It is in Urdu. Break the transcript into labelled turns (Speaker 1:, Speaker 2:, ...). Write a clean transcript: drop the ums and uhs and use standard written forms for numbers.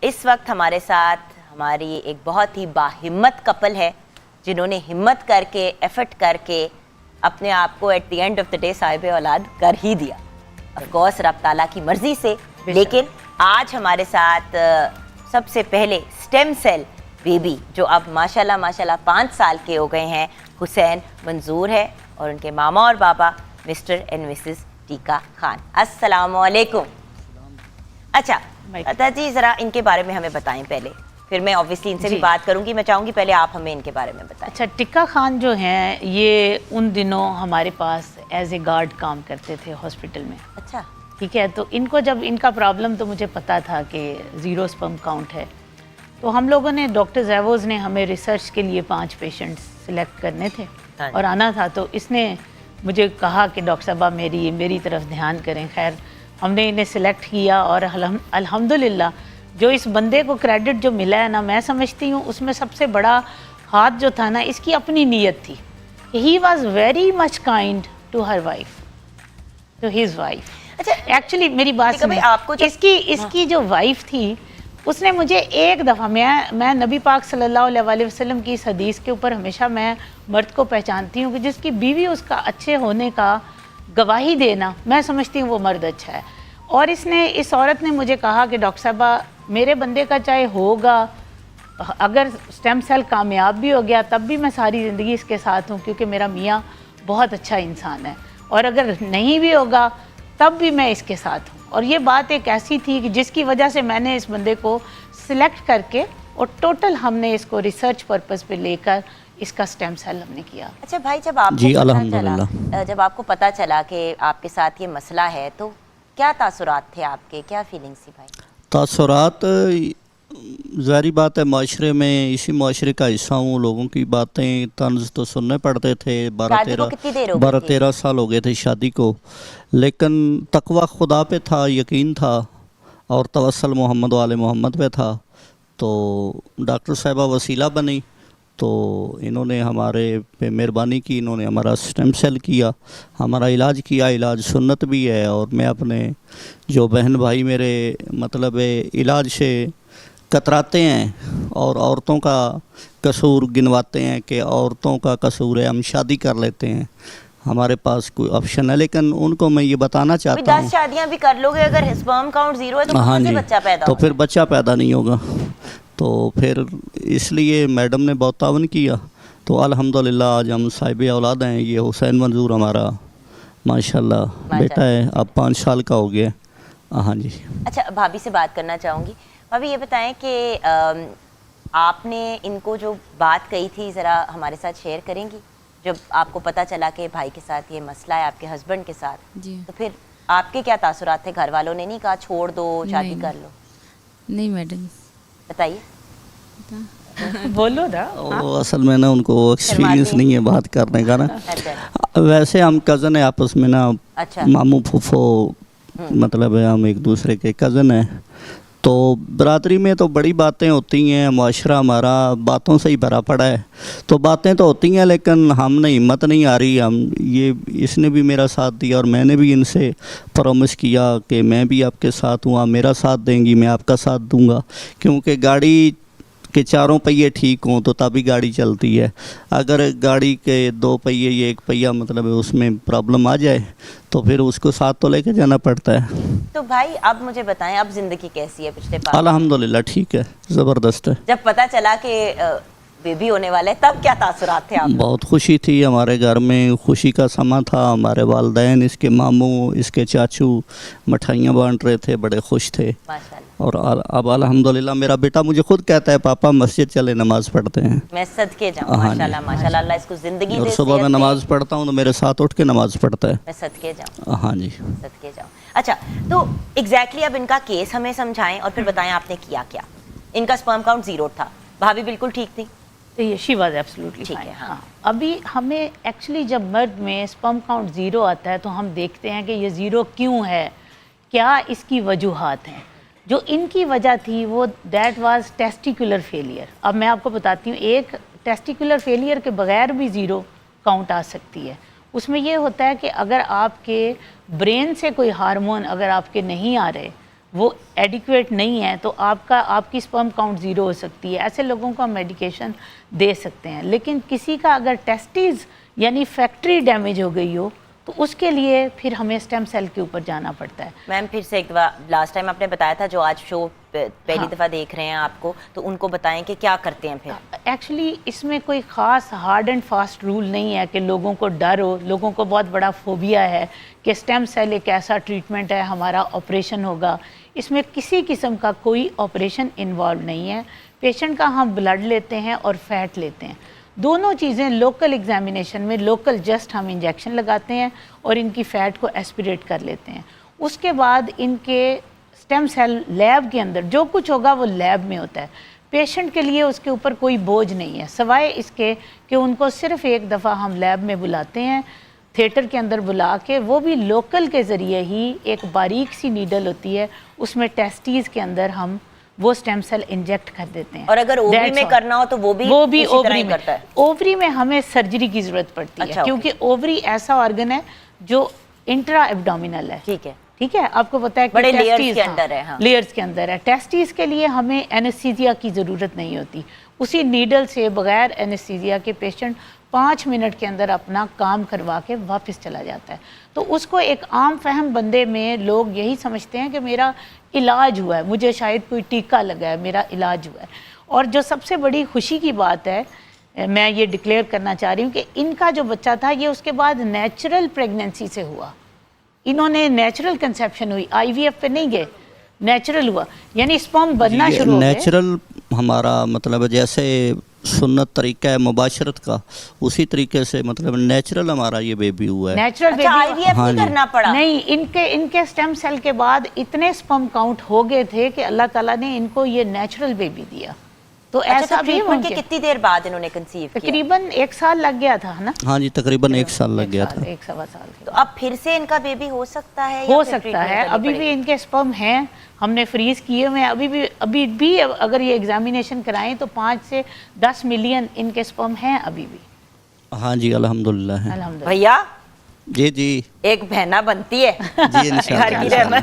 Speaker 1: اس وقت ہمارے ساتھ ہماری ایک بہت ہی باہمت کپل ہے جنہوں نے ہمت کر کے ایفرٹ کر کے اپنے آپ کو at the end of the day صاحب اولاد کر ہی دیا، آف کورس رب تعالیٰ کی مرضی سے. لیکن آج ہمارے ساتھ سب سے پہلے اسٹیم سیل بیبی جو اب ماشاءاللہ 5 سال کے ہو گئے ہیں، حسین منظور ہے، اور ان کے ماما اور بابا مسٹر اینڈ مسز ٹیکا خان. السلام علیکم. اچھا عطا جی، ذرا ان کے بارے میں ہمیں بتائیں پہلے، پھر میں اوبویسلی ان سے بھی بات کروں گی. میں چاہوں گی پہلے آپ ہمیں ان کے بارے میں بتائیں.
Speaker 2: اچھا، ٹکا خان جو ہیں یہ ان دنوں ہمارے پاس ایز اے گارڈ کام کرتے تھے ہاسپٹل میں.
Speaker 1: اچھا
Speaker 2: ٹھیک ہے، تو ان کو جب ان کا پرابلم تو مجھے پتا تھا کہ 0 سپرم کاؤنٹ ہے، تو ہم لوگوں نے ڈاکٹر زیووز نے ہمیں ریسرچ کے لیے 5 پیشنٹس سلیکٹ کرنے تھے اور آنا تھا. تو اس نے مجھے کہا کہ ڈاکٹر صاحبہ میری طرف دھیان کریں. خیر ہم نے انہیں سلیکٹ کیا اور الحمدللہ جو اس بندے کو کریڈٹ جو ملا ہے نا، میں سمجھتی ہوں اس میں سب سے بڑا ہاتھ جو تھا نا، اس کی اپنی نیت تھی. He was very much kind to her wife, to his wife.
Speaker 1: اچھا
Speaker 2: ایکچولی میری بات سنیں، اس کی جو وائف تھی اس نے مجھے ایک دفعہ، میں نبی پاک صلی اللہ علیہ وسلم کی اس حدیث کے اوپر ہمیشہ میں مرد کو پہچانتی ہوں کہ جس کی بیوی اس کا اچھے ہونے کا گواہی دینا، میں سمجھتی ہوں وہ مرد اچھا ہے. اور اس عورت نے مجھے کہا کہ ڈاکٹر صاحبہ میرے بندے کا چاہے ہوگا، اگر سٹیم سیل کامیاب بھی ہو گیا تب بھی میں ساری زندگی اس کے ساتھ ہوں کیونکہ میرا میاں بہت اچھا انسان ہے، اور اگر نہیں بھی ہوگا تب بھی میں اس کے ساتھ ہوں. اور یہ بات ایک ایسی تھی کہ جس کی وجہ سے میں نے اس بندے کو سلیکٹ کر کے اور ٹوٹل ہم نے اس کو ریسرچ پرپز پہ لے کر اس کا سٹیم سیل ہم نے کیا.
Speaker 1: اچھا بھائی، جب آپ کو پتا چلا کہ آپ کے ساتھ یہ مسئلہ ہے تو کیا تاثرات تھے آپ کے، کیا فیلنگس تھی بھائی؟
Speaker 3: تاثرات ظاہری بات ہے، معاشرے میں اسی معاشرے کا حصہ ہوں، لوگوں کی باتیں طنز تو سننے پڑتے تھے. 12-13 سال ہو گئے تھے شادی کو، لیکن تقوی خدا پہ تھا، یقین تھا، اور توسل محمد و آل محمد پہ تھا. تو ڈاکٹر صاحبہ وسیلہ بنی، تو انہوں نے ہمارے پہ مہربانی کی، انہوں نے ہمارا سٹیم سیل کیا، ہمارا علاج کیا. علاج سنت بھی ہے، اور میں اپنے جو بہن بھائی میرے مطلب علاج سے کتراتے ہیں اور عورتوں کا قصور گنواتے ہیں کہ عورتوں کا قصور ہے، ہم شادی کر لیتے ہیں، ہمارے پاس کوئی آپشن ہے. لیکن ان کو میں یہ بتانا چاہتا ہوں
Speaker 1: 10 شادیاں بھی کر لو گے، اگر سپرم کاؤنٹ 0 ہے تو کہاں سے بچہ پیدا ہوگا؟
Speaker 3: تو پھر بچہ پیدا نہیں ہوگا. تو پھر اس لیے میڈم نے بہت تعاون کیا. تو الحمدللہ آج ہم صاحب اولاد ہیں. یہ حسین منظور ہمارا ماشاءاللہ بیٹا ہے، اب 5 سال کا ہو گیا. ہاں جی.
Speaker 1: اچھا بھابھی سے بات کرنا چاہوں گی. بھابھی یہ بتائیں کہ آپ نے ان کو جو بات کہی تھی ذرا ہمارے ساتھ شیئر کریں گی؟ جب آپ کو پتہ چلا کہ بھائی کے ساتھ یہ مسئلہ ہے، آپ کے ہسبینڈ کے ساتھ، جی، تو پھر آپ کے کیا تاثرات تھے؟ گھر والوں نے نہیں کہا چھوڑ دو، شادی کر لو؟
Speaker 4: نہیں میڈم.
Speaker 1: بتائیے.
Speaker 2: بولو نا.
Speaker 3: اصل میں نا ان کو ایکسپیرینس نہیں ہے بات کرنے کا نا. ویسے ہم کزن ہیں آپس میں نا، ماموں پھوپھو، مطلب ہم ایک دوسرے کے کزن ہیں. تو برادری میں تو بڑی باتیں ہوتی ہیں، معاشرہ ہمارا باتوں سے ہی بھرا پڑا ہے. تو باتیں تو ہوتی ہیں لیکن ہم نے ہمت نہیں آ رہی. اس نے بھی میرا ساتھ دیا اور میں نے بھی ان سے پرومس کیا کہ میں بھی آپ کے ساتھ ہوں، آپ میرا ساتھ دیں گی، میں آپ کا ساتھ دوں گا. کیونکہ گاڑی کے 4 پہیے ٹھیک ہوں تو تبھی گاڑی چلتی ہے. اگر گاڑی کے 2 پہیے یا 1 پہیہ مطلب اس میں پرابلم آ جائے تو پھر اس کو ساتھ تو لے کے جانا پڑتا ہے.
Speaker 1: تو بھائی اب مجھے بتائیں، اب زندگی کیسی ہے پچھلے 5؟
Speaker 3: الحمدللہ ٹھیک ہے، زبردست ہے.
Speaker 1: جب پتہ چلا کہ بیبی ہونے والا ہے تب کیا تاثرات تھے آپ؟
Speaker 3: بہت خوشی تھی، ہمارے گھر میں خوشی کا سما تھا. ہمارے والدین، اس کے ماموں، اس کے چاچو مٹھائیاں بانٹ رہے تھے، بڑے خوش تھے. اور اب الحمدللہ میرا بیٹا مجھے خود کہتا ہے پاپا مسجد چلے نماز پڑھتے ہیں.
Speaker 1: میں صدقے جاؤں، ماشاءاللہ ماشاءاللہ، اللہ اس کو زندگی دے.
Speaker 3: اور صبح میں نماز پڑھتا ہوں تو میرے ساتھ اٹھ کے نماز پڑھتا ہے.
Speaker 1: میں صدقے جاؤں.
Speaker 3: ہاں جی،
Speaker 1: صدقے جاؤں. اچھا تو ایگزیکٹلی اب ان کا کیس ہمیں سمجھائیں اور پھر بتائیں آپ نے کیا کیا. ان کا سپرم کاؤنٹ 0 تھا، بھابھی بالکل ٹھیک تھی؟
Speaker 2: She was absolutely fine. ہاں ابھی ہمیں ایکچولی جب مرد میں سپرم کاؤنٹ 0 آتا ہے تو ہم دیکھتے ہیں کہ یہ 0 کیوں ہے، کیا اس کی وجوہات ہیں. جو ان کی وجہ تھی وہ دیٹ واز ٹیسٹیکولر فیلئر. اب میں آپ کو بتاتی ہوں، ایک ٹیسٹیکولر فیلئر کے بغیر بھی 0 کاؤنٹ آ سکتی ہے. اس میں یہ ہوتا ہے کہ اگر آپ کے برین سے کوئی ہارمون اگر آپ کے نہیں آ رہے، وہ ایڈیکویٹ نہیں ہے تو آپ کی سپرم کاؤنٹ 0 ہو سکتی ہے. ایسے لوگوں کو ہم میڈیکیشن دے سکتے ہیں. لیکن کسی کا اگر ٹیسٹیز یعنی فیکٹری ڈیمیج ہو گئی ہو تو اس کے لیے پھر ہمیں اسٹیم سیل کے اوپر جانا پڑتا ہے.
Speaker 1: میم پھر سے ایک دفعہ لاسٹ ٹائم آپ نے بتایا تھا جو آج شو پہلی دفعہ دیکھ رہے ہیں آپ کو تو ان کو بتائیں کہ کیا کرتے ہیں پھر.
Speaker 2: ایکچولی اس میں کوئی خاص ہارڈ اینڈ فاسٹ رول نہیں ہے کہ لوگوں کو ڈر ہو. لوگوں کو بہت بڑا فوبیا ہے کہ اسٹیم سیل ایک ایسا ٹریٹمنٹ ہے ہمارا آپریشن ہوگا. اس میں کسی قسم کا کوئی آپریشن انوالو نہیں ہے. پیشنٹ کا ہم بلڈ لیتے ہیں اور فیٹ لیتے ہیں. دونوں چیزیں لوکل ایگزامینیشن میں لوکل جسٹ ہم انجیکشن لگاتے ہیں اور ان کی فیٹ کو ایسپریٹ کر لیتے ہیں. اس کے بعد ان کے اسٹیم سیل لیب کے اندر جو کچھ ہوگا وہ لیب میں ہوتا ہے. پیشنٹ کے لیے اس کے اوپر کوئی بوجھ نہیں ہے سوائے اس کے کہ ان کو صرف ایک دفعہ ہم لیب میں بلاتے ہیں تھیٹر کے اندر بلا کے, وہ بھی لوکل کے ذریعے ہی. ایک باریک سی نیڈل ہوتی ہے اس میں ٹیسٹیز کے اندر ہم وہ اسٹیم سیل انجیکٹ کر دیتے ہیں.
Speaker 1: اور اگر اووری میں کرنا ہو تو وہ بھی
Speaker 2: اووری میں کرتا ہے. اووری میں ہمیں سرجری کی ضرورت پڑتی ہے کیونکہ اووری ایسا آرگن ہے جو انٹرا ایبڈومینل ہے. ٹھیک ہے, آپ کو پتا ہے کہ
Speaker 1: لیئرز کے اندر ہے.
Speaker 2: لیئرز کے اندر ہے. ٹیسٹیز کے لیے ہمیں اینستھیزیا کی ضرورت نہیں ہوتی. اسی نیڈل سے بغیر اینستھیزیا کے پیشنٹ 5 منٹ کے اندر اپنا کام کروا کے واپس چلا جاتا ہے. تو اس کو ایک عام فہم بندے میں لوگ یہی سمجھتے ہیں کہ میرا علاج ہوا ہے, مجھے شاید کوئی ٹیکہ لگا ہے, میرا علاج ہوا ہے. اور جو سب سے بڑی خوشی کی بات ہے میں یہ ڈکلیئر کرنا چاہ رہی ہوں کہ ان کا جو بچہ تھا یہ اس کے بعد نیچرل پریگننسی سے ہوا. انہوں نے نیچرل کنسیپشن ہوئی, آئی وی ایف پہ نہیں گئے, نیچرل ہوا یعنی سپرم بننا شروع ہو گئے.
Speaker 3: نیچرل ہمارا مطلب جیسے سنت طریقہ ہے مباشرت کا اسی طریقے سے مطلب نیچرل ہمارا یہ بیبی ہوا ہے.
Speaker 2: نیچرل بیبی
Speaker 1: آئی وی ایف نہیں کرنا پڑا.
Speaker 2: نہیں, ان کے اسٹیم سیل کے بعد اتنے سپرم کاؤنٹ ہو گئے تھے کہ اللہ تعالیٰ نے ان کو یہ نیچرل بیبی دیا. تو ایسا بھی
Speaker 1: ٹریٹمنٹ کے کتنی دیر بعد انہوں نے کنسیو کیا؟
Speaker 2: تقریباً 1 سال لگ گیا تھا نا.
Speaker 3: ہاں جی, تقریباً 1 سال لگ گیا تھا.
Speaker 2: 1 سوا سال.
Speaker 1: تو اب پھر سے ان کا بیبی ہو سکتا ہے؟
Speaker 2: ہو سکتا ہے. ابھی بھی ان کے سپرم ہیں, ہم نے فریز کیے ہوئے. ابھی بھی اگر یہ ایگزامینیشن کرائیں تو 5 سے 10 ملین ان کے سپرم ہیں ابھی بھی.
Speaker 3: ہاں جی الحمدللہ ہے.
Speaker 1: بھیا
Speaker 3: جی
Speaker 1: ایک بہنا بنتی ہے
Speaker 3: جی انشاءاللہ.
Speaker 1: گھر کی رحمت.